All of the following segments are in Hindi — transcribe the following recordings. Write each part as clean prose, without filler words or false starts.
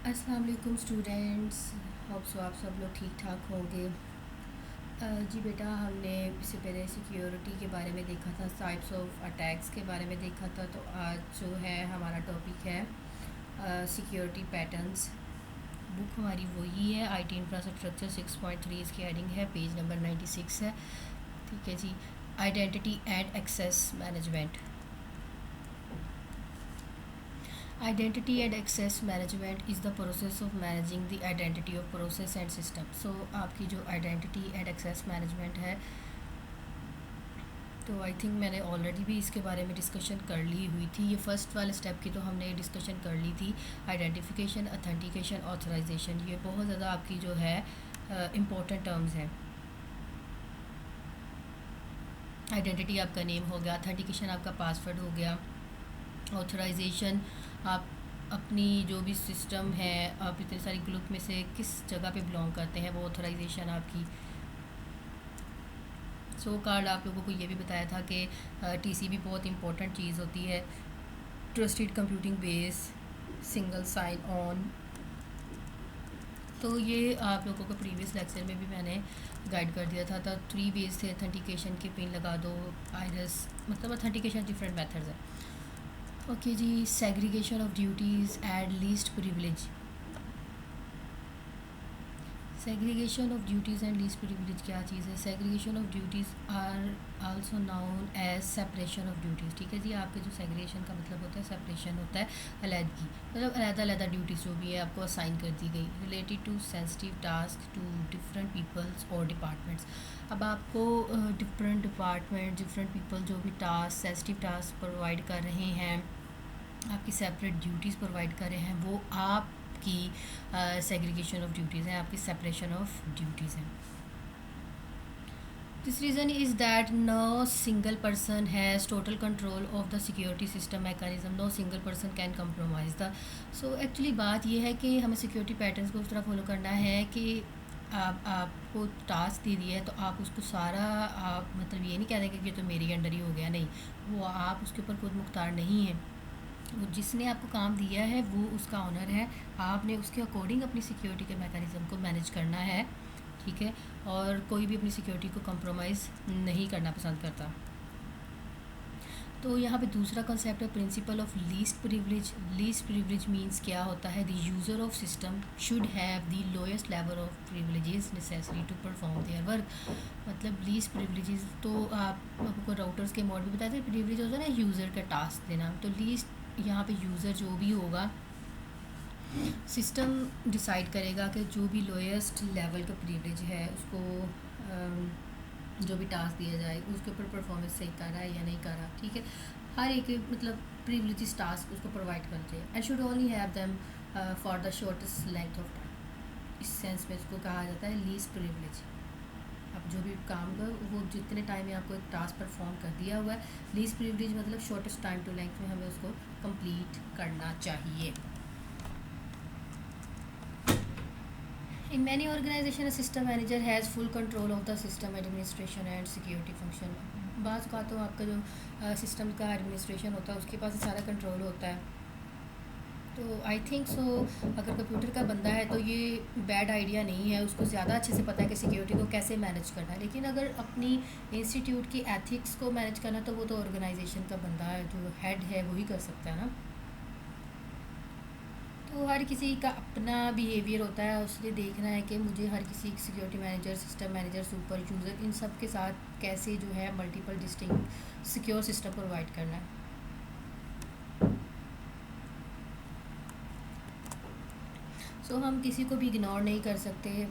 अस्सलाम वालेकुम स्टूडेंट्स। होप सो आप सब लोग ठीक ठाक होंगे। जी बेटा, हमने इससे पहले सिक्योरिटी के बारे में देखा था, टाइप्स ऑफ अटैक्स के बारे में देखा था। तो आज जो है हमारा टॉपिक है सिक्योरिटी पैटर्न्स। बुक हमारी वही है, आईटी इंफ्रास्ट्रक्चर 6.3, इसकी हेडिंग है, पेज नंबर 96 है। ठीक है जी। Identity and access management. Identity and access management is the process of managing the identity of process and system. So आपकी जो identity and access management है, तो आई थिंक मैंने ऑलरेडी भी इसके बारे में डिस्कशन कर ली हुई थी। ये फर्स्ट वाले स्टेप की तो हमने डिस्कशन कर ली थी। आइडेंटिफिकेशन, अथेंटिकेशन, ऑथराइजेशन, ये बहुत ज़्यादा आपकी जो है इम्पोर्टेंट टर्म्स हैं। आइडेंटिटी आपका नेम हो गया, अथेंटिकेशन आपका पासवर्ड हो गया, ऑथराइजेशन आप अपनी जो भी सिस्टम है, आप इतने सारी ग्रुप में से किस जगह पे बिलोंग करते हैं, वो ऑथराइजेशन आपकी। सो कार्ड आप लोगों को ये भी बताया था कि टीसीपी बहुत इंपॉर्टेंट चीज़ होती है, trusted computing base, single sign on. तो ये आप लोगों को प्रीवियस लेक्चर में भी मैंने गाइड कर दिया था। तो 3 वेज थे अथेंटिकेशन के, पिन लगा दो, आइरस, मतलब अथेंटिकेशन डिफरेंट मेथड्स हैं। ओके जी। Segregation of duties and least privilege. Segregation of duties and least privilege क्या चीज़ है? Segregation of duties are also known as separation of duties. ठीक है जी। आपके जो सेग्रीगेशन का मतलब होता है, सेपरेशन होता है अलहदगी, मतलब अलग ड्यूटीज़ जो भी है आपको असाइन कर दी गई, related to sensitive task to different peoples और डिपार्टमेंट्स। अब आपको डिफरेंट डिपार्टमेंट, डिफरेंट पीपल जो भी टास्क, सेंसिटिव टास्क प्रोवाइड कर रहे हैं, आपकी सेपरेट ड्यूटीज़ प्रोवाइड कर रहे हैं, वो आपकी सेग्रीगेशन ऑफ ड्यूटीज़ हैं, आपकी सेपरेशन ऑफ ड्यूटीज़ हैं। This reason is that no single person has total control of the security system mechanism, no single person can compromise the. So actually बात यह है कि हमें सिक्योरिटी पैटर्न्स को उस तरह फॉलो करना है कि आपको टास्क दे दिया है तो आप उसको सारा, आप मतलब ये नहीं कह देंगे कि ये तो मेरे अंडर ही हो गया, नहीं, वो आप उसके ऊपर खुद मुख्तार नहीं है। वो जिसने आपको काम दिया है वो उसका ऑनर है, आपने उसके अकॉर्डिंग अपनी सिक्योरिटी के मैकेनिज़्म को मैनेज करना है। ठीक है। और कोई भी अपनी सिक्योरिटी को कंप्रोमाइज़ नहीं करना पसंद करता। तो यहाँ पे दूसरा कंसेप्ट है principle of least privilege. Least privilege means क्या होता है? The user of system should have the lowest level of privileges necessary to perform their work. मतलब लीस्ट प्रिविलेजेस तो आपको राउटर्स के मोड भी बताते हैं, प्रिविलेज होता है ना यूज़र का टास्क देना। तो लीस्ट यहाँ पे यूज़र जो भी होगा, सिस्टम डिसाइड करेगा कि जो भी लोएस्ट लेवल का प्रिविलेज है उसको जो भी टास्क दिया जाए उसके ऊपर परफॉर्मेंस सही कर रहा है या नहीं कर रहा। ठीक है। हर एक मतलब प्रिविलेजेस टास्क उसको प्रोवाइड करना चाहिए and should only have them for the shortest length of time. इस सेंस में इसको कहा जाता है लीस्ट प्रिविलेज। आप जो भी काम करो, वो जितने टाइम में आपको एक टास्क परफॉर्म कर दिया हुआ है, लीस्ट प्रिविलेज मतलब शॉर्टेस्ट टाइम टू लेंथ में हमें उसको कंप्लीट करना चाहिए। In many organizations, a system manager has full control of the system administration and security function. बाज़ का तो आपका जो सिस्टम का एडमिनिस्ट्रेशन होता है उसके पास सारा कंट्रोल होता है। तो आई थिंक सो अगर कंप्यूटर का बंदा है तो ये बैड आइडिया नहीं है, उसको ज़्यादा अच्छे से पता है कि सिक्योरिटी को कैसे मैनेज करना है। लेकिन अगर अपनी इंस्टीट्यूट की एथिक्स को मैनेज करना तो वो तो ऑर्गेनाइजेशन का बंदा है, जो हेड है वही कर सकता है ना। तो हर किसी का अपना बिहेवियर होता है, उसने देखना है कि मुझे हर किसी security manager, system manager, super user, इन सब के साथ कैसे जो है multiple distinct secure system provide करना है। सो हम किसी को भी इग्नोर नहीं कर सकते,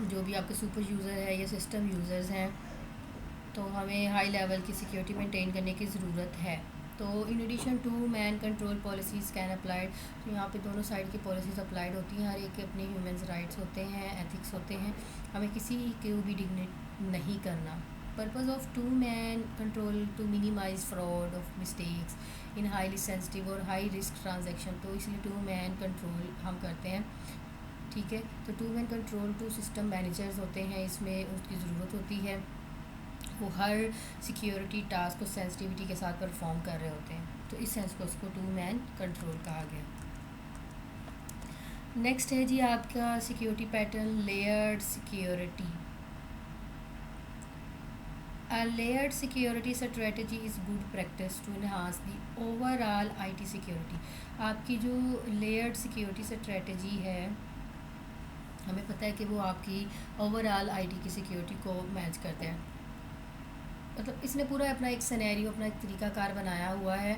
जो भी आपके सुपर यूज़र है या सिस्टम यूज़र्स हैं, तो हमें हाई लेवल की सिक्योरिटी मेंटेन करने की ज़रूरत है। तो in addition two man control policies can applied. तो यहाँ पे दोनों साइड की पॉलिसीज़ अप्लाइड होती हैं, हर एक के अपने ह्यूमन राइट्स होते हैं, एथिक्स होते हैं, हमें किसी को भी डिग्नेट नहीं करना। Purpose of two man control to minimize fraud of mistakes in highly sensitive और हाई रिस्क ट्रांजेक्शन। तो इसलिए टू मैन कंट्रोल हम करते हैं। ठीक है। तो two man control two system managers होते हैं, इसमें उसकी ज़रूरत होती है, वो हर सिक्योरिटी टास्क को सेंसिटिविटी के साथ परफॉर्म कर रहे होते हैं। तो इस सेंस को उसको टू मैन कंट्रोल कहा गया। नेक्स्ट है जी आपका security pattern layered security. A layered security strategy is good practice to enhance the overall IT security। आपकी जो layered security strategy है, हमें पता है कि वो आपकी ओवरऑल आईटी की सिक्योरिटी को मैच करते हैं। मतलब इसने पूरा अपना एक सिनेरियो, अपना एक तरीकाकार बनाया हुआ है।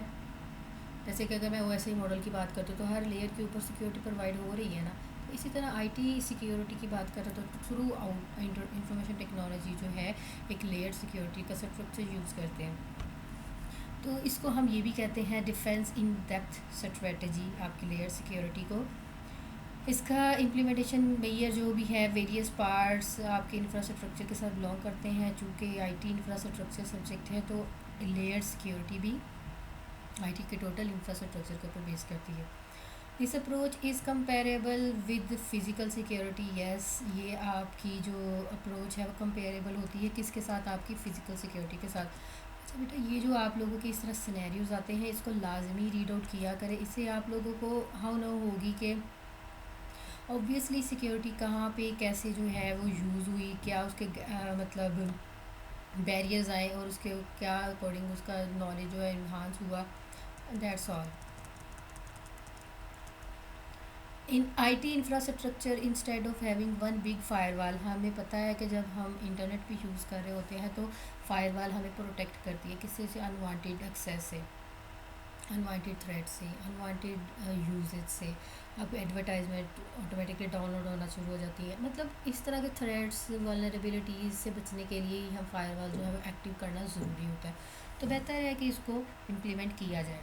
जैसे कि अगर मैं ओएसआई मॉडल की बात करती हूँ तो हर लेयर के ऊपर सिक्योरिटी प्रोवाइड हो रही है ना, तो इसी तरह आईटी सिक्योरिटी की बात करें तो थ्रू आउट इंफॉर्मेशन टेक्नोलॉजी जो है एक लेयर सिक्योरिटी का स्ट्रक्चर यूज़ करते हैं। तो इसको हम ये भी कहते हैं डिफेंस इन डेप्थ स्ट्रेटजी, आपकी लेयर सिक्योरिटी को। इसका इम्प्लीमेंटेशन लेयर जो भी है वेरियस पार्ट्स आपके इंफ्रास्ट्रक्चर के साथ बिलोंग करते हैं। चूँकि आईटी इंफ्रास्ट्रक्चर सब्जेक्ट है तो लेयर सिक्योरिटी भी आईटी के टोटल इंफ्रास्ट्रक्चर के ऊपर बेस करती है। This approach is comparable with physical security. Yes, ये आपकी जो अप्रोच है वो कंपेरेबल होती है किसके साथ, आपकी फ़िज़िकल सिक्योरिटी के साथ। अच्छा बेटा, ये जो आप लोगों के इस तरह सिनेरियोज आते हैं इसको लाजमी रीड आउट किया करें। इससे आप लोगों को हाउ नो होगी कि ऑब्वियसली सिक्योरिटी कहाँ पे कैसे जो है वो यूज़ हुई, क्या उसके मतलब बैरियर्स आए और उसके क्या अकॉर्डिंग उसका नॉलेज जो है इन्हांस हुआ। That's all. In IT infrastructure instead of having one big firewall, हमें पता है कि जब हम इंटरनेट भी यूज़ कर रहे होते हैं तो फायरवॉल हमें प्रोटेक्ट करती है किससे, से अनवांटेड एक्सेस से, अनवांटेड थ्रेड से, अनवांटेड यूजेज से। आपको एडवर्टाइजमेंट ऑटोमेटिकली डाउनलोड होना शुरू हो जाती है। मतलब इस तरह के थ्रेड्स वल्नरेबिलिटीज़ से बचने के लिए ही हम फायरवॉल जो है वो एक्टिव करना ज़रूरी होता है। तो बेहतर है कि इसको इम्प्लीमेंट किया जाए।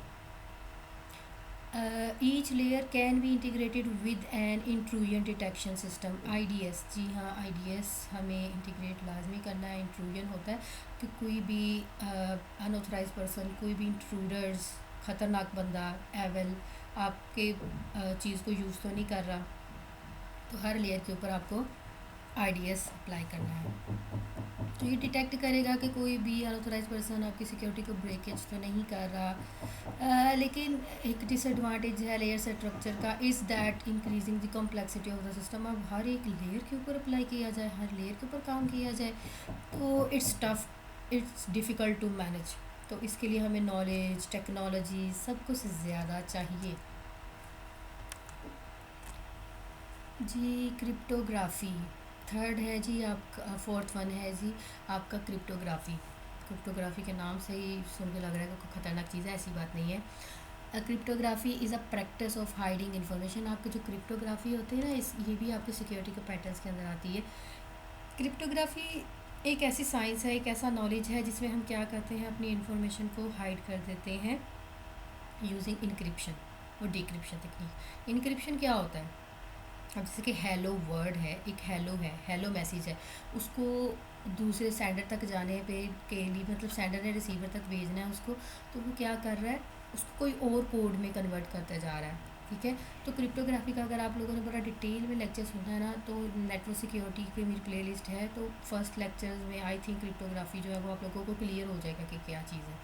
Each layer can be integrated with an intrusion detection system, IDS। जी हाँ, IDS हमें इंटीग्रेट लाजमी करना है। इंट्रूजन होता है कि कोई भी अनऑथराइज पर्सन, कोई भी इंट्रूडर्स, ख़तरनाक बंदा, एवल आपके चीज़ को यूज़ तो नहीं कर रहा। तो हर लेयर के ऊपर आपको IDS अप्लाई करना है। तो ये डिटेक्ट करेगा कि कोई भी अनऑथराइज पर्सन आपकी सिक्योरिटी को ब्रेकेज तो नहीं कर रहा। लेकिन एक डिसएडवांटेज है लेयर स्ट्रक्चर का, is that increasing the complexity of the system. अब हर एक लेयर के ऊपर अप्लाई किया जाए, हर लेयर के ऊपर काम किया जाए तो it's tough, it's difficult to manage. तो इसके लिए हमें नॉलेज, टेक्नोलॉजी सब कुछ ज़्यादा चाहिए। जी क्रिप्टोग्राफी थर्ड है जी आपका, फोर्थ वन है जी आपका क्रिप्टोग्राफी। क्रिप्टोग्राफी के नाम से ही सुन के लग रहा है कि कोई ख़तरनाक चीज़ है, ऐसी बात नहीं है। Cryptography is a practice of hiding information. आपकी जो क्रिप्टोग्राफी होती है ना, इस ये भी आपके सिक्योरिटी के पैटर्न्स के अंदर आती है। क्रिप्टोग्राफी एक ऐसी साइंस है, एक ऐसा नॉलेज है जिसमें हम क्या करते हैं, अपनी इन्फॉर्मेशन को हाइड कर देते हैं यूजिंग इनक्रिप्शन और डिक्रिप्शन टेक्निक। इनक्रिप्शन क्या होता है, अब जैसे कि हेलो वर्ड है, एक हेलो है, हेलो मैसेज है, उसको दूसरे सेंडर तक जाने पे के लिए, मतलब सेंडर ने रिसीवर तक भेजना है उसको, तो वो क्या कर रहा है, उसको कोई और कोड में कन्वर्ट करता जा रहा है। ठीक है, तो क्रिप्टोग्राफी का अगर आप लोगों ने बड़ा डिटेल में लेक्चर सुना है ना, तो नेटवर्क सिक्योरिटी की मेरी प्लेलिस्ट है, तो फर्स्ट लेक्चर में आई थिंक क्रिप्टोग्राफी जो है वो आप लोगों को क्लियर हो जाएगा कि क्या चीज़ है।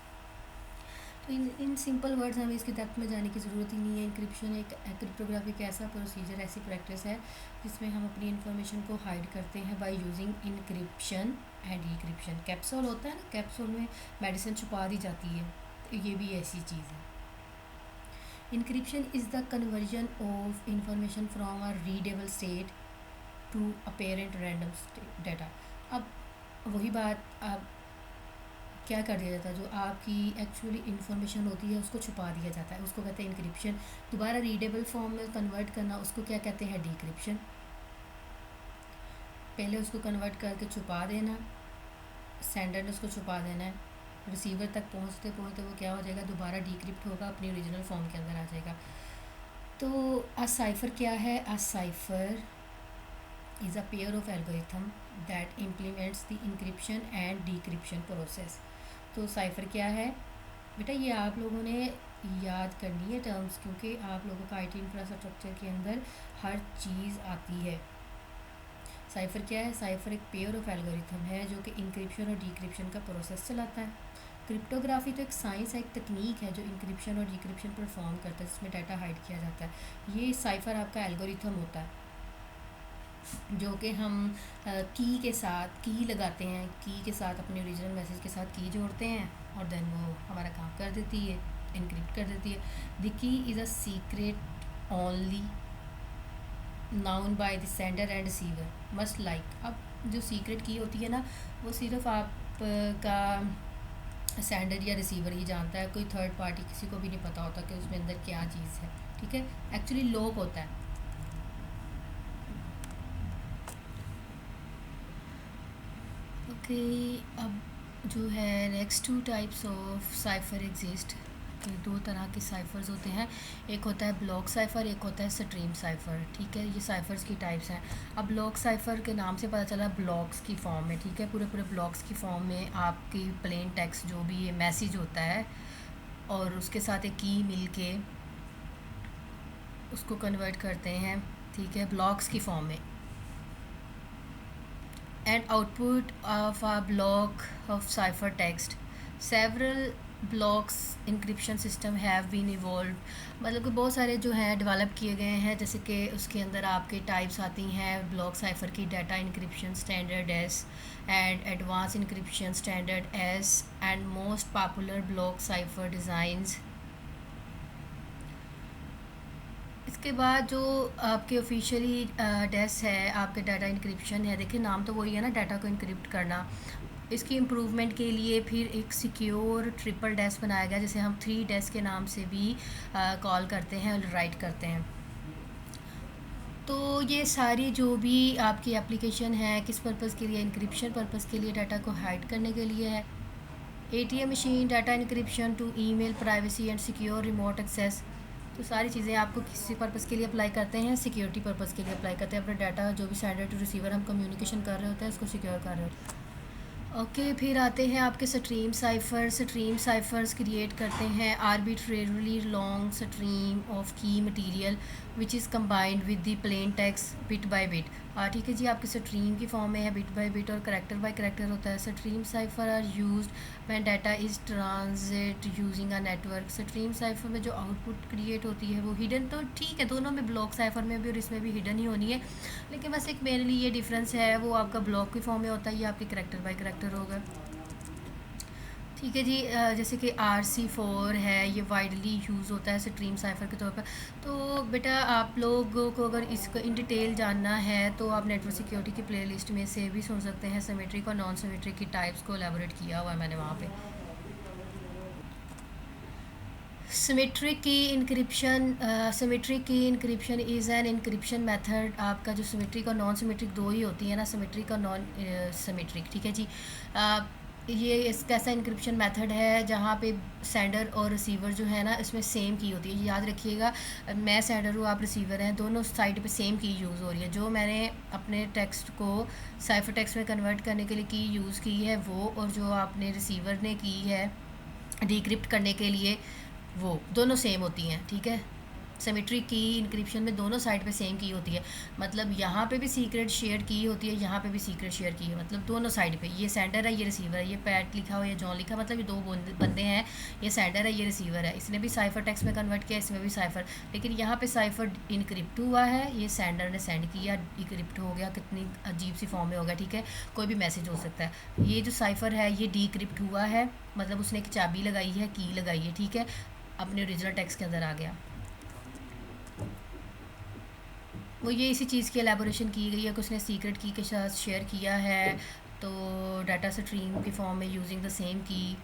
तो इन सिंपल वर्ड्स हमें इसकी डेप्थ में जाने की ज़रूरत ही नहीं है। इंक्रिप्शन एक क्रिप्टोग्राफी का ऐसा प्रोसीजर, ऐसी प्रैक्टिस है जिसमें हम अपनी इन्फॉर्मेशन को हाइड करते हैं by using encryption and decryption. Capsule होता है ना, कैप्सूल में मेडिसिन छुपा दी जाती है, तो ये भी ऐसी चीज़ है। Encryption is the conversion of information from a readable state to apparent random data. अब वही बात, अब क्या कर दिया जाता है, जो आपकी एक्चुअली इन्फॉर्मेशन होती है उसको छुपा दिया जाता है, उसको कहते हैं इनक्रिप्शन। दोबारा रीडेबल फॉर्म में कन्वर्ट करना, उसको क्या कहते हैं, डिक्रिप्शन। पहले उसको कन्वर्ट करके छुपा देना, सेंडर ने उसको छुपा देना है, रिसीवर तक पहुंचते पहुंचते वो क्या हो जाएगा, दोबारा डिक्रिप्ट होगा, अपनी ओरिजिनल फॉर्म के अंदर आ जाएगा। तो अ साइफर क्या है, a cipher is a pair of algorithm that implements the encryption and decryption process. तो साइफर क्या है बेटा, ये आप लोगों ने याद करनी है टर्म्स, क्योंकि आप लोगों का आईटी इंफ्रास्ट्रक्चर के अंदर हर चीज़ आती है। साइफर क्या है, साइफर एक पेयर ऑफ एल्गोरिथम है जो कि इंक्रिप्शन और डिक्रिप्शन का प्रोसेस चलाता है। क्रिप्टोग्राफी तो एक साइंस है, एक तकनीक है जो इंक्रिप्शन और डिक्रिप्शन परफॉर्म करता है, जिसमें डाटा हाइड किया जाता है। ये साइफर आपका एल्गोरिथम होता है जो कि हम की के साथ की लगाते हैं, की के साथ अपने ओरिजिनल मैसेज के साथ की जोड़ते हैं और देन वो हमारा काम कर देती है, इनक्रिप्ट कर देती है। The key is a secret only noun by the sender and receiver must like. अब जो सीक्रेट की होती है ना, वो सिर्फ आप का सेंडर या रिसीवर ही जानता है, कोई थर्ड पार्टी किसी को भी नहीं पता होता कि उसमें अंदर क्या चीज़ है। ठीक है, एक्चुअली लॉक होता है। ओके, अब जो है next two types of cipher exist. कि दो तरह के साइफर्स होते हैं, एक होता है ब्लॉक साइफर, एक होता है स्ट्रीम साइफर। ठीक है, ये साइफर्स की टाइप्स हैं। अब ब्लॉक साइफर के नाम से पता चला ब्लॉक्स की फॉर्म में। ठीक है, पूरे पूरे ब्लॉक्स की फॉर्म में आपकी प्लेन टेक्स्ट जो भी ये मैसेज होता है और उसके साथ एक की मिल के उसको कन्वर्ट करते हैं। ठीक है, ब्लॉक्स की फॉर्म में। and output of a block of cipher text. Several blocks encryption system have been evolved, मतलब कि बहुत सारे जो हैं डेवलप किए गए हैं, जैसे कि उसके अंदर आपके टाइप्स आती हैं ब्लॉक साइफर की, data encryption standards and advance encryption standards and most popular block cipher designs. इसके बाद जो आपके ऑफिशियली डेस है, आपके डाटा इंक्रिप्शन है, देखिए नाम तो वही है ना, डाटा को इंक्रिप्ट करना। इसकी इम्प्रूवमेंट के लिए फिर एक सिक्योर ट्रिपल डेस बनाया गया, जिसे हम 3 डेस के नाम से भी कॉल करते हैं और राइट करते हैं। तो ये सारी जो भी आपकी एप्लीकेशन है किस पर्पज़ के लिए, इंक्रिप्शन पर्पज़ के लिए, डाटा को हाइड करने के लिए है। ATM machine, data encryption to email privacy and secure remote access. तो सारी चीज़ें आपको किसी पर्पज़ के लिए अप्लाई करते हैं, सिक्योरिटी पर्पज़ के लिए अप्लाई करते हैं। अपना डाटा जो भी सेंडर टू रिसीवर हम कम्युनिकेशन कर रहे होते हैं उसको सिक्योर कर रहे होते हैं। ओके, फिर आते हैं आपके stream cipher. Stream ciphers create करते हैं arbitrarily long stream of key material which is combined with the plain text bit by bit. ठीक है जी, आपके स्ट्रीम की फॉर्म में है, बिट बाय बिट और करेक्टर बाय करेक्टर होता है। Stream cipher are used when data is transit using a network. Stream cipher में जो आउटपुट क्रिएट होती है वो हिडन, तो ठीक है दोनों में, ब्लॉक साइफर में भी और इसमें भी हिडन ही होनी है, लेकिन बस एक मेनली ये डिफरेंस है, वो आपका ब्लॉक की फॉर्म में होता है, ये आपके करेक्टर बाय करेक्टर होगा। ठीक है जी, जैसे कि RC4 है, ये वाइडली यूज़ होता है स्ट्रीम साइफर के तौर पर। तो बेटा आप लोगों को अगर इसको इन डिटेल जानना है तो आप नेटवर्क सिक्योरिटी की प्लेलिस्ट में से भी सुन सकते हैं। सिमेट्रिक और नॉन सिमेट्रिक की टाइप्स को एलैबोरेट किया हुआ है मैंने वहाँ पे। Symmetric key encryption is an encryption method. आपका जो सिमेट्रिक और नॉन सिमेट्रिक दो ही होती है ना, सिमेट्रिक और नॉन सिमेट्रिक। ठीक है जी, ये इसका ऐसा इंक्रिप्शन मेथड है जहाँ पे सेंडर और रिसीवर जो है ना, इसमें सेम की होती है। याद रखिएगा, मैं सेंडर हूँ, आप रिसीवर हैं, दोनों साइड पे सेम की यूज़ हो रही है। जो मैंने अपने टेक्स्ट को साइफर टेक्स्ट में कन्वर्ट करने के लिए की यूज़ की है वो, और जो आपने रिसीवर ने की है डिक्रिप्ट करने के लिए, वो दोनों सेम होती हैं। ठीक है, सिमेट्रिक की इंक्रिप्शन में दोनों साइड पे सेम की होती है, मतलब यहाँ पे भी सीक्रेट शेयर की होती है, यहाँ पे भी सीक्रेट शेयर की है, मतलब दोनों साइड पे। ये सेंडर है, ये रिसीवर है, ये पैट लिखा हो या जॉन लिखा, मतलब ये दो बंदे हैं, ये सेंडर है, ये रिसीवर है। इसने भी साइफर टेक्स्ट में कन्वर्ट किया, इसमें भी साइफर, लेकिन यहाँ पे साइफर इनक्रिप्ट हुआ है, ये सेंडर ने सेंड किया, डिक्रिप्ट हो गया, कितनी अजीब सी फॉर्म में होगा। ठीक है, कोई भी मैसेज हो सकता है। ये जो साइफर है ये डिक्रिप्ट हुआ है, मतलब उसने एक चाबी लगाई है, की लगाई है। ठीक है, अपने ओरिजिनल टेक्स्ट के अंदर आ गया। वो ये इसी चीज़ की एलेबोरेशन की गई है कि उसने सीक्रेट की के साथ शेयर किया है, तो डाटा स्ट्रीम की फॉर्म में यूजिंग द सेम की,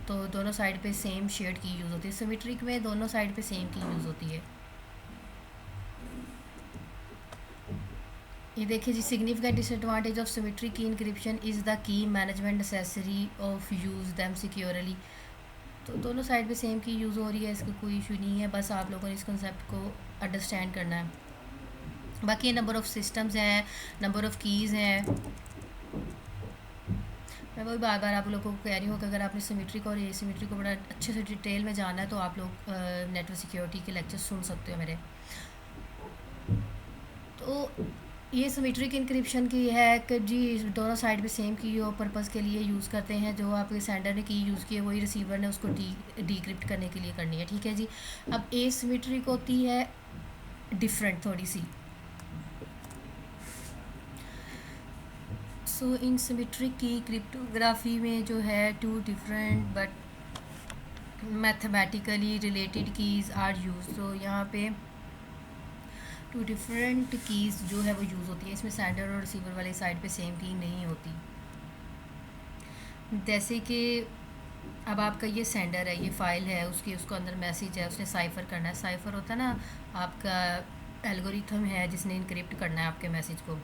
तो दोनों साइड पे सेम शेयर्ड की यूज़ होती है। सिमेट्रिक में दोनों साइड पे सेम की यूज़ होती है। ये देखिए जी, significant disadvantage of symmetric key encryption is the key management necessary of use them securely. तो दोनों साइड पे सेम की यूज़ हो रही है, इसका कोई इशू नहीं है, बस आप लोगों ने इस कंसेप्ट को अंडरस्टैंड करना है। बाकी नंबर ऑफ़ सिस्टम्स हैं, नंबर ऑफ़ कीज़ हैं। मैं वही बार बार आप लोगों को कह रही हूँ कि अगर आपने सिमेट्रिक और एसिमेट्रिक को बड़ा अच्छे से डिटेल में जानना है तो आप लोग नेटवर्क सिक्योरिटी के लेक्चर सुन सकते हो मेरे। तो ये सिमेट्रिक इंक्रिप्शन की है कि जी दोनों साइड पे सेम की हो पर्पज़ के लिए यूज़ करते हैं। जो आपके सेंडर ने की यूज़ की है वही रिसीवर ने उसको डीक्रिप्ट करने के लिए करनी है, ठीक है जी। अब एसिमेट्रिक होती है डिफरेंट थोड़ी सी। सो इन सिमेट्रिक की क्रिप्टोग्राफी में जो है two different but mathematically related keys are use. तो यहाँ पे टू डिफरेंट कीज़ जो है वो यूज़ होती है। इसमें सेंडर और रिसीवर वाली साइड पे सेम की नहीं होती। जैसे कि अब आपका ये सेंडर है, ये फ़ाइल है, उसको अंदर मैसेज है, उसने साइफ़र करना है। साइफ़र होता है ना आपका एल्गोरिथम है जिसने इनक्रिप्ट करना है आपके मैसेज को।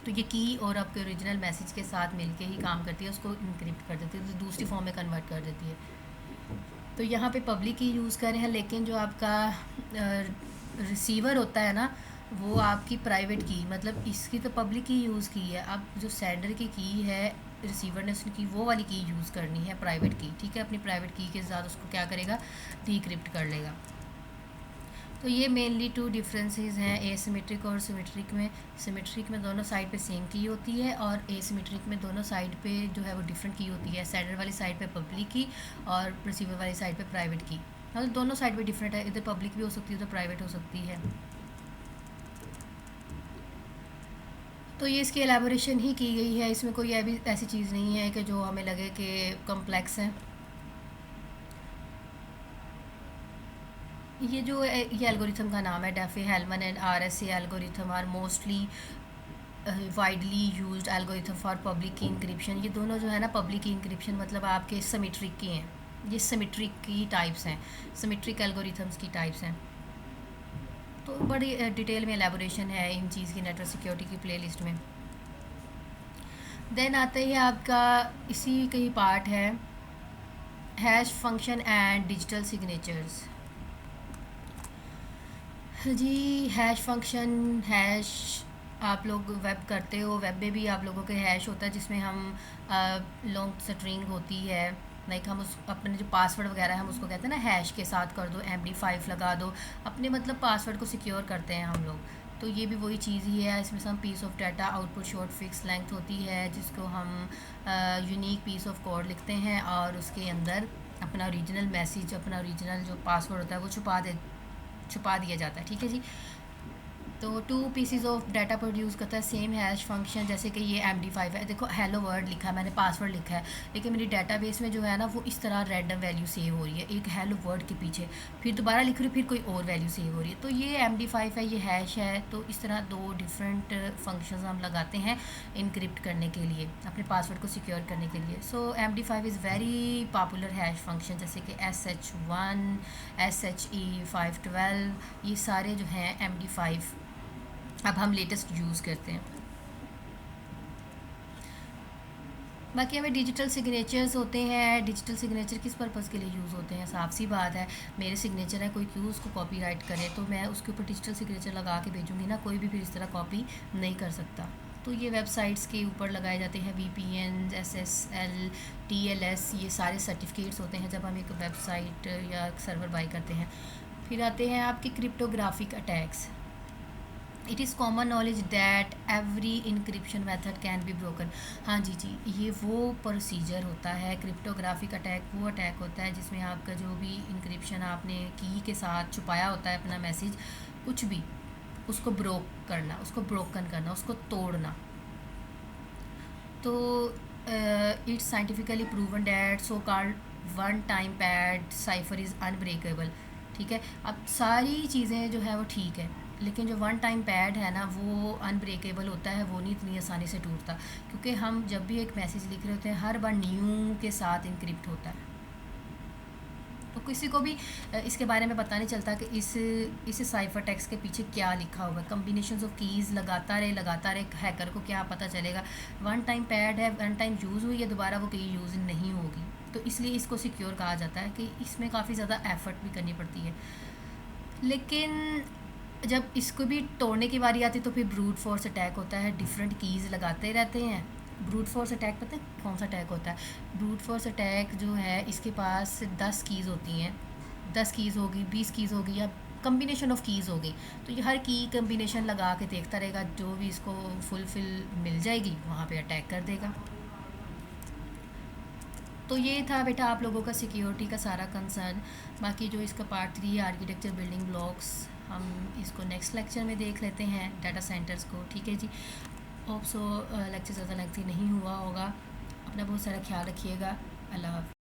तो ये की और आपके ओरिजिनल मैसेज के साथ मिलके ही काम करती है, उसको इनक्रिप्ट कर देती है, तो दूसरी फॉर्म में कन्वर्ट कर देती है। तो यहाँ पे पब्लिक की यूज़ कर रहे हैं, लेकिन जो आपका रिसीवर होता है ना वो आपकी प्राइवेट की, मतलब इसकी तो पब्लिक की यूज़ की है। अब जो सेंडर की है रिसीवर ने उसकी वो वाली की यूज़ करनी है प्राइवेट की, ठीक है। अपनी प्राइवेट की के साथ उसको क्या करेगा, डीक्रिप्ट कर लेगा। तो ये मेनली टू डिफरेंसेस हैं एसिमेट्रिक और सिमेट्रिक में। सिमेट्रिक में दोनों साइड पे सेम की होती है और एसिमेट्रिक में दोनों साइड पे जो है वो डिफरेंट की होती है। सेंडर वाली साइड पे पब्लिक की और रिसीवर वाली साइड पे प्राइवेट की। मतलब दोनों साइड पे डिफरेंट है, इधर पब्लिक भी हो सकती है, उधर प्राइवेट हो सकती है। तो ये इसकी एलेबोरेशन ही की गई है, इसमें कोई अभी ऐसी चीज़ नहीं है कि जो हमें लगे कि कॉम्प्लेक्स है। ये एल्गोरिथम का नाम है Diffie Hellman and RSA algorithm are mostly widely used algorithm for public key encryption. ये दोनों जो है ना पब्लिक की इंक्रिप्शन मतलब आपके सिमेट्रिक की हैं, ये सिमेट्रिक की टाइप्स हैं, सिमेट्रिक एल्गोरिथम्स की टाइप्स हैं। तो बड़ी डिटेल में एलेबोरेशन है इन चीज़ की नेटवर्क सिक्योरिटी की प्लेलिस्ट में। देन आता है आपका इसी का ही पार्ट है hash function and digital signatures. जी हैश फंक्शन, हैश आप लोग वेब करते हो, वेब में भी आप लोगों के हैश होता है जिसमें हम लॉन्ग स्ट्रिंग होती है, लाइक हम उस अपने जो पासवर्ड वगैरह हम उसको कहते हैं ना हैश के साथ कर दो, MD5 लगा दो, अपने मतलब पासवर्ड को सिक्योर करते हैं हम लोग। तो ये भी वही चीज़ ही है, इसमें some piece of data output short fix length होती है जिसको हम यूनिक पीस ऑफ कोड लिखते हैं और उसके अंदर अपना ओरिजिनल मैसेज, अपना ओरिजिनल जो पासवर्ड होता है वो छुपा दिया जाता है, ठीक है जी। तो 2 पीसीज ऑफ डाटा प्रोड्यूस करता है सेम हैश फंक्शन। जैसे कि ये MD5 है, देखो हेलो वर्ड लिखा है, मैंने पासवर्ड लिखा है, लेकिन मेरी डाटाबेस में जो है ना वो इस तरह रैंडम वैल्यू सेव हो रही है एक हेलो वर्ड के पीछे, फिर दोबारा लिख रही हूँ फिर कोई और वैल्यू सेव हो रही है। तो ये MD5 है, ये हैश है। तो इस तरह 2 डिफरेंट फंक्शंस हम लगाते हैं इनक्रिप्ट करने के लिए, अपने पासवर्ड को सिक्योर करने के लिए। सो MD5 is very popular hash function, जैसे कि SH1, SHE512, ये सारे जो हैं MD5 अब हम लेटेस्ट यूज़ करते हैं। बाकी हमें डिजिटल सिग्नेचर्स होते हैं। डिजिटल सिग्नेचर किस पर्पज़ के लिए यूज़ होते हैं, साफ सी बात है, मेरे सिग्नेचर है, कोई क्यों उसको कॉपीराइट करे, तो मैं उसके ऊपर डिजिटल सिग्नेचर लगा के भेजूँगी ना, कोई भी फिर इस तरह कॉपी नहीं कर सकता। तो ये वेबसाइट्स के ऊपर लगाए जाते हैं VPN, SSL, TLS, ये सारे सर्टिफिकेट्स होते हैं जब हम एक वेबसाइट या सर्वर बाई करते हैं। फिर आते हैं आपके cryptographic attacks. It is common knowledge that every encryption method can be broken. हाँ जी जी, ये वो प्रोसीजर होता है क्रिप्टोग्राफिक अटैक, वो अटैक होता है जिसमें आपका जो भी इनक्रिप्शन आपने की के साथ छुपाया होता है अपना मैसेज, कुछ भी, उसको ब्रोक करना, उसको ब्रोकन करना, उसको तोड़ना। तो it's scientifically proven that so called one time pad cipher is unbreakable. ठीक है, अब सारी चीज़ें जो है वो ठीक है, लेकिन जो वन टाइम पैड है ना वो अनब्रेकेबल होता है, वो नहीं इतनी आसानी से टूटता, क्योंकि हम जब भी एक मैसेज लिख रहे होते हैं हर बार न्यू के साथ इनक्रिप्ट होता है। तो किसी को भी इसके बारे में पता नहीं चलता कि इस साइफर टेक्स्ट के पीछे क्या लिखा होगा। कम्बिनेशन ऑफ कीज़ लगाता रहे हैकर को क्या पता चलेगा। वन टाइम पैड है, वन टाइम यूज़ हुई है, दोबारा वो कहीं यूज़ नहीं होगी, तो इसलिए इसको सिक्योर कहा जाता है कि इसमें काफ़ी ज़्यादा एफर्ट भी करनी पड़ती है। लेकिन जब इसको भी तोड़ने की बारी आती है तो फिर ब्रूट फोर्स अटैक होता है, डिफरेंट कीज़ लगाते रहते हैं। ब्रूट फोर्स अटैक पता है कौन सा अटैक होता है? ब्रूट फोर्स अटैक जो है इसके पास 10 कीज़ होती हैं, 10 कीज़ होगी, 20 कीज़ होगी, या कम्बिनेशन ऑफ कीज़ होगी, तो ये हर की कम्बिनेशन लगा के देखता रहेगा, जो भी इसको फुलफिल मिल जाएगी वहाँ पे अटैक कर देगा। तो ये था बेटा आप लोगों का सिक्योरिटी का सारा कंसर्न। बाकी जो इसका पार्ट 3 है आर्किटेक्चर बिल्डिंग ब्लॉक्स, हम इसको नेक्स्ट लेक्चर में देख लेते हैं, डाटा सेंटर्स को। ठीक है जी, होप सो लेक्चर ज़्यादा लेंथी नहीं हुआ होगा। अपना बहुत सारा ख्याल रखिएगा। अल्लाह हाफ़िज़।